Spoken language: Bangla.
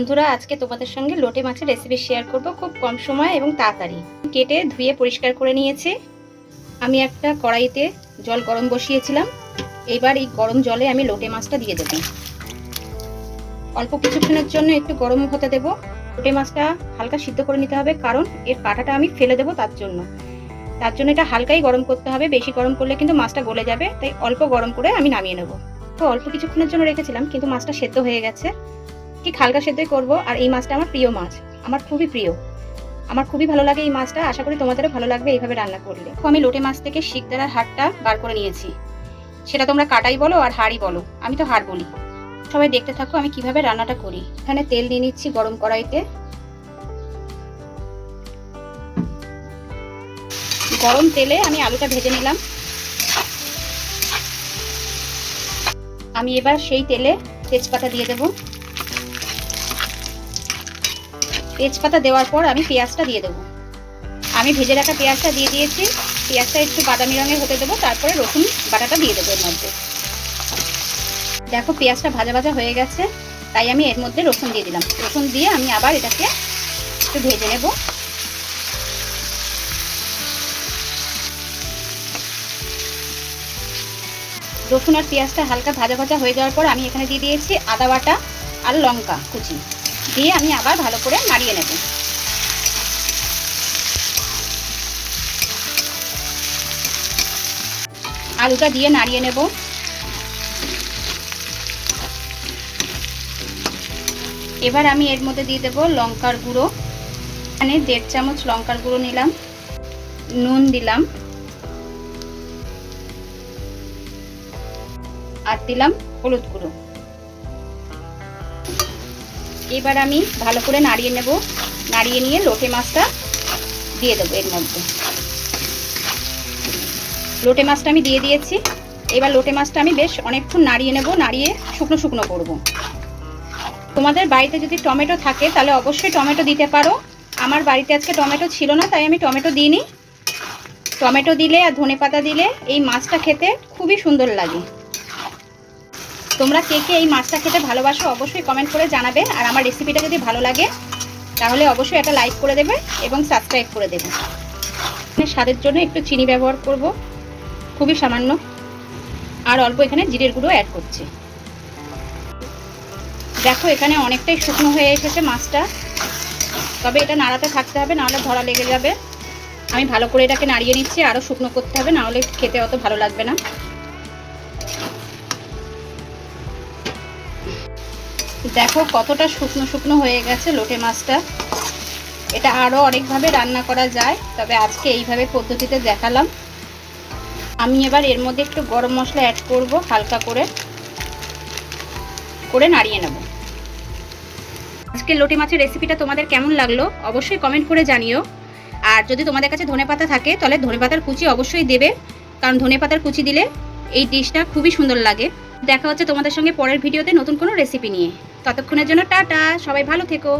বন্ধুরা, আজকে তোমাদের সঙ্গে লোটে মাছের রেসিপি শেয়ার করব খুব কম সময় এবং তাড়াতাড়ি। কেটে ধুয়ে পরিষ্কার করে নিয়েছি। আমি একটা কড়াইতে জল গরম বসিয়েছিলাম। এবার এই গরম জলে আমি লোটে মাছটা দিয়ে দেব। অল্প কিছুক্ষণের জন্য একটু গরম হতে দেব। লোটে মাছটা হালকা সিদ্ধ করে নিতে হবে, কারণ এর কাঁটাটা আমি ফেলে দেবো। তার জন্য এটা হালকাই গরম করতে হবে। বেশি গরম করলে কিন্তু মাছটা গলে যাবে, তাই অল্প গরম করে আমি নামিয়ে নেব। তো অল্প কিছুক্ষণের জন্য রেখেছিলাম, কিন্তু মাছটা সেদ্ধ হয়ে গেছে। ঠিক হালকা সেদ্ধই করবো। আর এই মাছটা আমার প্রিয় মাছ, আমার খুবই প্রিয়, আমার খুবই ভালো লাগে এই মাছটা। আশা করি তোমাদেরও ভালো লাগবে এইভাবে রান্না করলে। তো আমি লোটে মাছ থেকে শিকদারার হাড়টা বার করে নিয়েছি। সেটা তোমরা কাটাই বলো আর হাড়ই বলো, আমি তো হাড় বলি। সবাই দেখতে থাকো আমি কিভাবে রান্নাটা করি। এখানে তেল নিয়ে নিচ্ছি গরম কড়াইতে। গরম তেলে আমি আলুটা ভেজে নিলাম। আমি এবার সেই তেলে তেজপাতা দিয়ে দেব। তেজপাতা দেওয়ার পর আমি পেঁয়াজটা দিয়ে দেবো। আমি ভেজে রাখা পেঁয়াজটা দিয়ে দিয়েছি। পেঁয়াজটা একটু বাদামি রঙের হতে দেবো, তারপরে রসুন বাটাটা দিয়ে দেবো এর মধ্যে। দেখো পেঁয়াজটা ভাজা ভাজা হয়ে গেছে, তাই আমি এর মধ্যে রসুন দিয়ে দিলাম। রসুন দিয়ে আমি আবার এটাকে একটু ভেজে নেব। রসুন আর পেঁয়াজটা হালকা ভাজা ভাজা হয়ে যাওয়ার পর আমি এখানে দিয়ে দিয়েছি আদা বাটা আর লঙ্কা কুচি, দিয়ে আমি আবার ভালো করে নাড়িয়ে নেব। আলুটা দিয়ে নাড়িয়ে নেব। এবার আমি এর মধ্যে দিয়ে দেব লঙ্কার গুঁড়ো। এখানে 1.5 চামচ লঙ্কার গুঁড়ো নিলাম। নুন দিলাম আর দিলাম হলুদ গুঁড়ো। এবার আমি ভালো করে নাড়িয়ে নেব। নাড়িয়ে নিয়ে লোটে মাছটা দিয়ে দেবো এর মধ্যে। লোটে মাছটা আমি দিয়ে দিয়েছি। এবার লোটে মাছটা আমি বেশ অনেকক্ষণ নাড়িয়ে নেব, নাড়িয়ে শুকনো শুকনো করব। তোমাদের বাড়িতে যদি টমেটো থাকে তাহলে অবশ্যই টমেটো দিতে পারো। আমার বাড়িতে আজকে টমেটো ছিল না, তাই আমি টমেটো দিইনি। টমেটো দিলে আর ধনেপাতা দিলে এই মাছটা খেতে খুবই সুন্দর লাগে। তোমরা কে কে এই মাছটা খেতে ভালোবাসো অবশ্যই কমেন্ট করে জানাবে। আর আমার রেসিপিটা যদি ভালো লাগে তাহলে অবশ্যই একটা লাইক করে দেবে এবং সাবস্ক্রাইব করে দেবে। স্বাদের জন্য একটু চিনি ব্যবহার করব, খুবই সামান্য। আর অল্প এখানে জিরের গুঁড়ো অ্যাড করছি। দেখো এখানে অনেকটাই শুকনো হয়ে এসেছে মাছটা, তবে এটা নাড়াতে থাকতে হবে, নাহলে ধরা লেগে যাবে। আমি ভালো করে এটাকে নাড়িয়ে নিচ্ছি, আরও শুকনো করতে হবে, নাহলে খেতে অত ভালো লাগবে না। দেখো কতটা শুকনো শুকনো হয়ে গেছে লোটে মাছটা। এটা আরও অনেকভাবে রান্না করা যায়, তবে আজকে এইভাবে পদ্ধতিতে দেখালাম। আমি এবার এর মধ্যে একটু গরম মশলা অ্যাড করব, হালকা করে নাড়িয়ে নেব। আজকে লোটে মাছের রেসিপিটা তোমাদের কেমন লাগলো অবশ্যই কমেন্ট করে জানিও। আর যদি তোমাদের কাছে ধনেপাতা থাকে তাহলে ধনেপাতার কুচি অবশ্যই দেবে, কারণ ধনেপাতার কুচি দিলে এই ডিশটা খুবই সুন্দর লাগে। দেখা হচ্ছে তোমাদের সঙ্গে পরের ভিডিওতে নতুন কোনো রেসিপি নিয়ে। ততক্ষণের জন্য টাটা, সবাই ভালো থেকো।